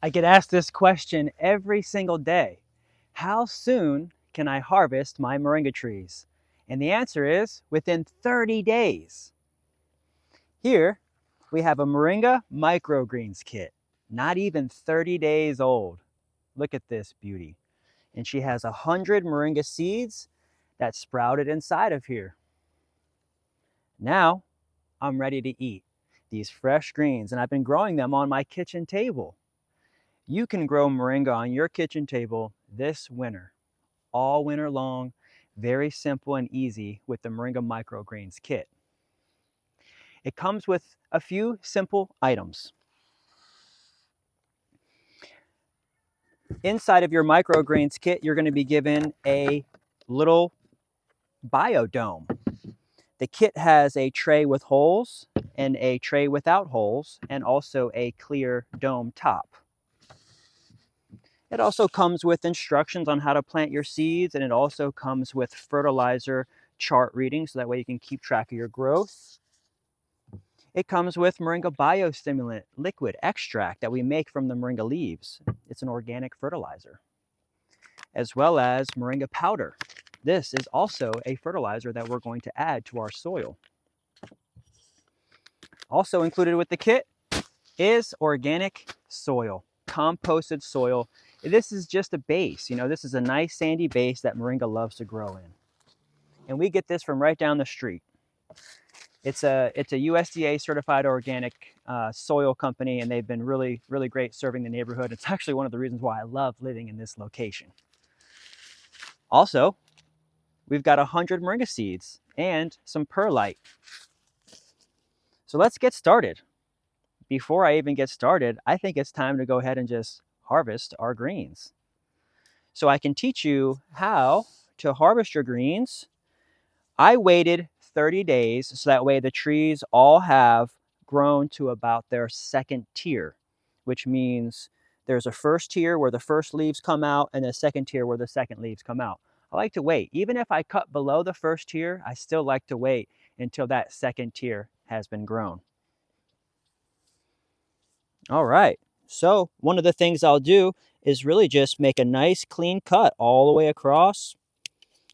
I get asked this question every single day. How soon can I harvest my moringa trees? And the answer is within 30 days. Here we have a Moringa Microgreens Kit, not even 30 days old. Look at this beauty. And she has 100 moringa seeds that sprouted inside of here. Now I'm ready to eat these fresh greens, and I've been growing them on my kitchen table. You can grow moringa on your kitchen table this winter, all winter long, very simple and easy with the Moringa Microgreens Kit. It comes with a few simple items. Inside of your microgreens kit, you're going to be given a little biodome. The kit has a tray with holes and a tray without holes, and also a clear dome top. It also comes with instructions on how to plant your seeds, and it also comes with fertilizer chart readings so that way you can keep track of your growth. It comes with Moringa Bio-Stimulant Liquid Extract that we make from the moringa leaves. It's an organic fertilizer. As well as Moringa Powder. This is also a fertilizer that we're going to add to our soil. Also included with the kit is organic soil, composted soil. This is just a base, this is a nice sandy base that moringa loves to grow in. And we get this from right down the street. It's a USDA certified organic soil company, and they've been really, really great serving the neighborhood. It's actually one of the reasons why I love living in this location. Also, we've got 100 moringa seeds and some perlite. So let's get started. Before I even get started, I think it's time to go ahead and just harvest our greens. So I can teach you how to harvest your greens. I waited 30 days so that way the trees all have grown to about their second tier, which means there's a first tier where the first leaves come out and a second tier where the second leaves come out. I like to wait. Even if I cut below the first tier, I still like to wait until that second tier has been grown. All right, so one of the things I'll do is really just make a nice clean cut all the way across.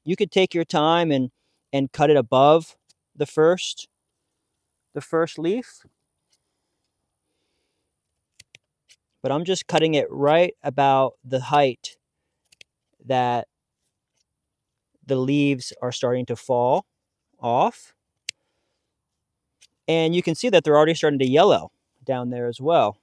You could take your time and cut it above the first leaf. But I'm just cutting it right about the height that the leaves are starting to fall off. And you can see that they're already starting to yellow down there as well.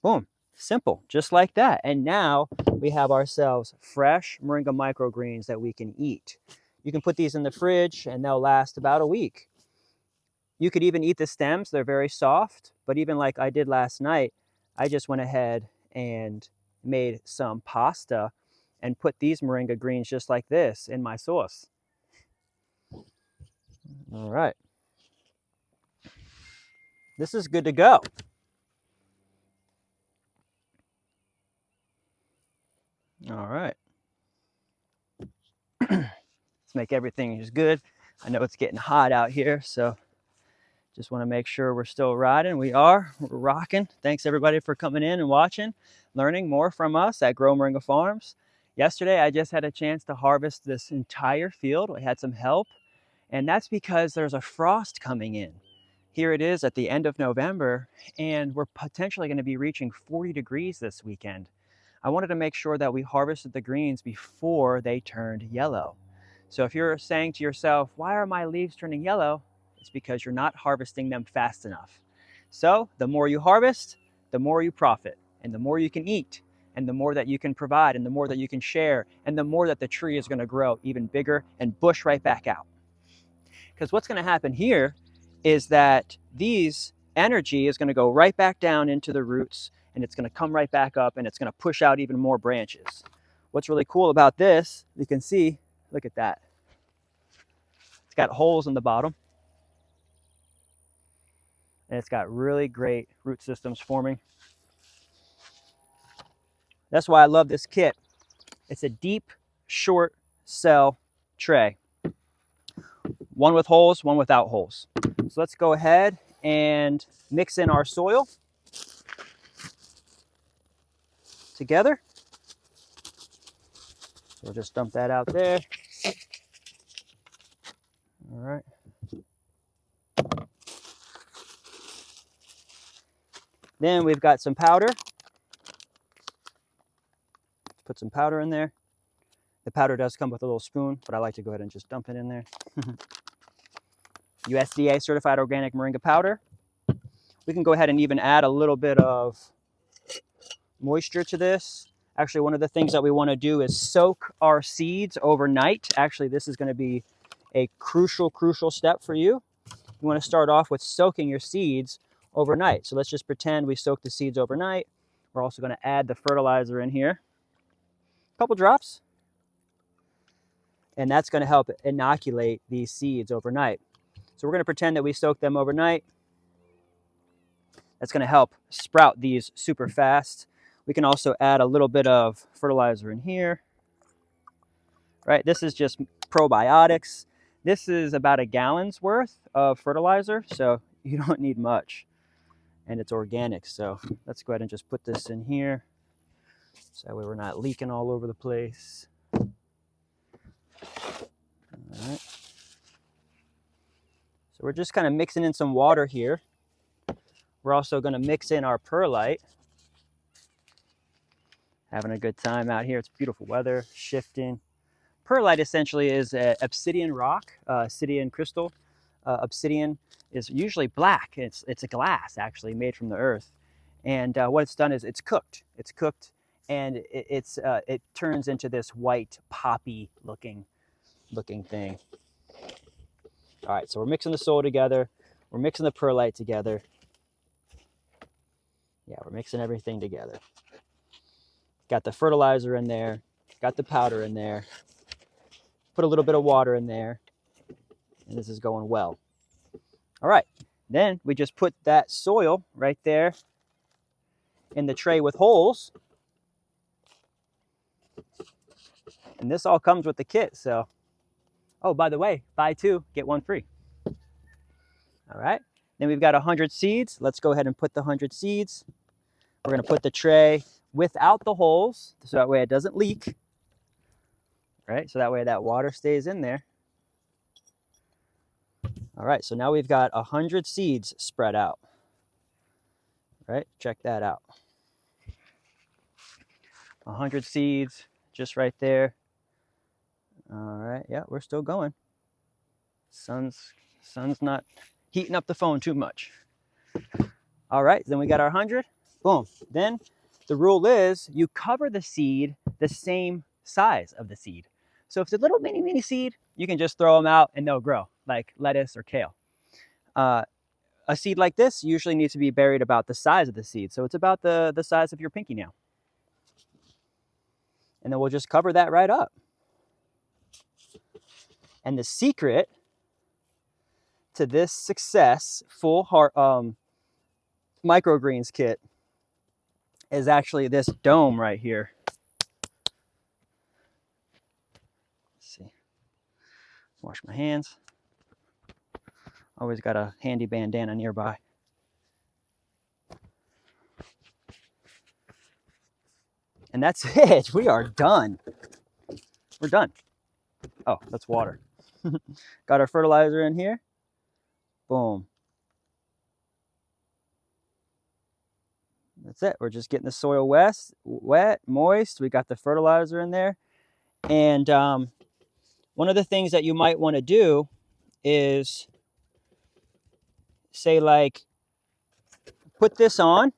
Boom, simple, just like that. And now we have ourselves fresh moringa microgreens that we can eat. You can put these in the fridge and they'll last about a week. You could even eat the stems, they're very soft, but even like I did last night, I just went ahead and made some pasta and put these moringa greens just like this in my sauce. All right. This is good to go. All right. Let's make everything just good. I know it's getting hot out here, so just want to make sure we're still riding. We're rocking. Thanks everybody for coming in and watching, learning more from us at Grow Moringa Farms. Yesterday, I just had a chance to harvest this entire field. We had some help, and that's because there's a frost coming in. Here it is at the end of November, and we're potentially going to be reaching 40 degrees this weekend. I wanted to make sure that we harvested the greens before they turned yellow. So if you're saying to yourself, why are my leaves turning yellow? It's because you're not harvesting them fast enough. So the more you harvest, the more you profit, and the more you can eat, and the more that you can provide, and the more that you can share, and the more that the tree is going to grow even bigger and bush right back out. Because what's going to happen here is that these energy is going to go right back down into the roots, and it's going to come right back up, and it's going to push out even more branches. What's really cool about this, you can see, look at that. It's got holes in the bottom, and it's got really great root systems forming. That's why I love this kit. It's a deep, short cell tray. One with holes, one without holes. So let's go ahead and mix in our soil together. So we'll just dump that out there. All right. Then we've got some powder. Put some powder in there. The powder does come with a little spoon, but I like to go ahead and just dump it in there. USDA certified organic moringa powder. We can go ahead and even add a little bit of moisture to this. Actually, one of the things that we want to do is soak our seeds overnight. Actually, this is going to be a crucial step for you. You want to start off with soaking your seeds overnight. So let's just pretend we soak the seeds overnight. We're also going to add the fertilizer in here. A couple drops. And that's going to help inoculate these seeds overnight. So we're going to pretend that we soak them overnight. That's going to help sprout these super fast. We can also add a little bit of fertilizer in here. Right, this is just probiotics. This is about a gallon's worth of fertilizer, so you don't need much. And it's organic, so let's go ahead and just put this in here. So that way we're not leaking all over the place. All right. So we're just kind of mixing in some water here. We're also going to mix in our perlite. Having a good time out here. It's beautiful weather, shifting. Perlite essentially is an obsidian rock, obsidian crystal. Obsidian is usually black. It's a glass actually made from the earth. And what it's done is it's cooked. It's cooked and it turns into this white poppy looking thing. All right, so we're mixing the soil together. We're mixing the perlite together. Yeah, we're mixing everything together. Got the fertilizer in there. Got the powder in there. Put a little bit of water in there. And this is going well. All right, then we just put that soil right there in the tray with holes. And this all comes with the kit, so. Oh, by the way, buy 2, get 1 free. All right, then we've got 100 seeds. Let's go ahead and put the 100 seeds. We're gonna put the tray without the holes, so that way it doesn't leak. Right, so that way that water stays in there. All right, so now we've got 100 seeds spread out. Right, check that out. 100 seeds just right there. All right, yeah, we're still going. Sun's not heating up the phone too much. All right, then we got our 100. Boom. Then the rule is you cover the seed the same size of the seed. So if it's a little mini seed, you can just throw them out and they'll grow, like lettuce or kale. A seed like this usually needs to be buried about the size of the seed. So it's about the size of your pinky nail. And then we'll just cover that right up. And the secret to this success full heart microgreens kit is actually this dome right here. Let's see. Wash my hands. Always got a handy bandana nearby. And that's it. We are done. We're done. Oh, that's water. Got our fertilizer in here. Boom. That's it. We're just getting the soil wet, moist. We got the fertilizer in there. And one of the things that you might want to do is say like, put this on.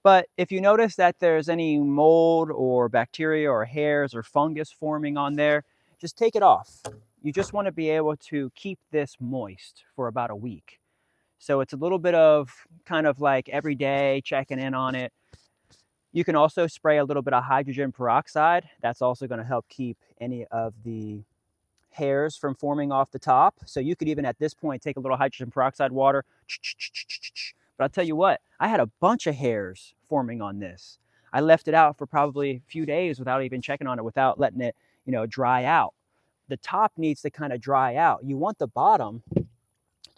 But if you notice that there's any mold or bacteria or hairs or fungus forming on there, just take it off. You just want to be able to keep this moist for about a week. So it's a little bit of kind of like every day checking in on it. You can also spray a little bit of hydrogen peroxide. That's also going to help keep any of the hairs from forming off the top. So you could even at this point take a little hydrogen peroxide water. But I'll tell you what, I had a bunch of hairs forming on this. I left it out for probably a few days without even checking on it, without letting it, dry out. The top needs to kind of dry out. You want the bottom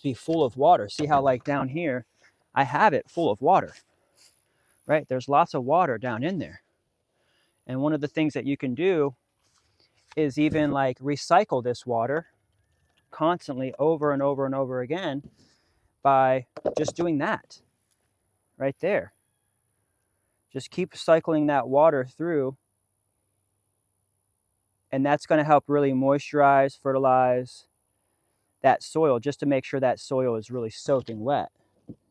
to be full of water. See how like down here, I have it full of water, right? There's lots of water down in there. And one of the things that you can do is even like recycle this water constantly over and over and over again by just doing that right there. Just keep cycling that water through, and that's going to help really moisturize, fertilize that soil, just to make sure that soil is really soaking wet.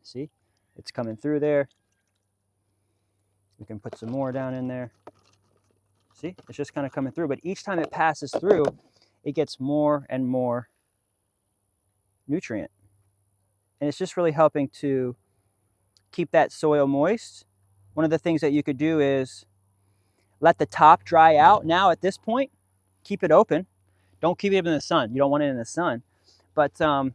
See, it's coming through there. We can put some more down in there. See, it's just kind of coming through, but each time it passes through, it gets more and more nutrient. And it's just really helping to keep that soil moist. One of the things that you could do is let the top dry out. Now at this point, keep it open. Don't keep it in the sun. You don't want it in the sun. But I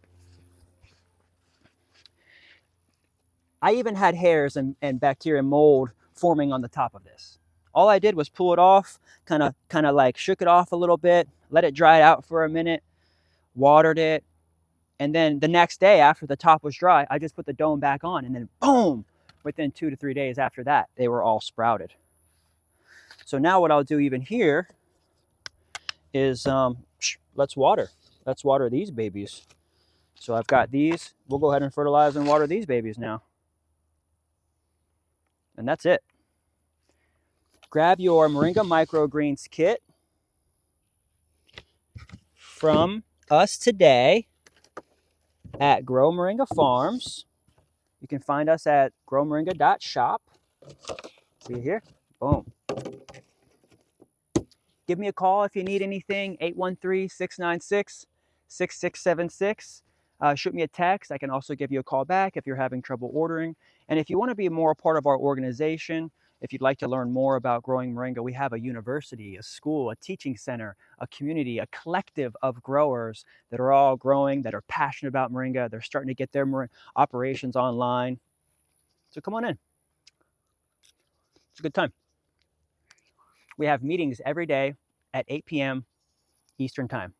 even had hairs and bacteria mold forming on the top of this. All I did was pull it off, kind of like shook it off a little bit, let it dry out for a minute, watered it, and then the next day after the top was dry, I just put the dome back on, and then boom, within 2 to 3 days after that, they were all sprouted. So now what I'll do even here is let's water these babies. So I've got these. We'll go ahead and fertilize and water these babies now. And that's it. Grab your Moringa Microgreens Kit from us today at Grow Moringa Farms. You can find us at growmoringa.shop. See here? Boom. Give me a call if you need anything, 813-696-6676. Shoot me a text. I can also give you a call back if you're having trouble ordering. And if you want to be more a part of our organization, if you'd like to learn more about growing moringa, we have a university, a school, a teaching center, a community, a collective of growers that are all growing, that are passionate about moringa. They're starting to get their operations online. So come on in. It's a good time. We have meetings every day at 8 p.m. Eastern Time.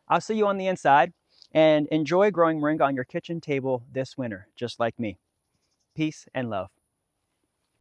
I'll see you on the inside, and enjoy growing moringa on your kitchen table this winter, just like me. Peace and love.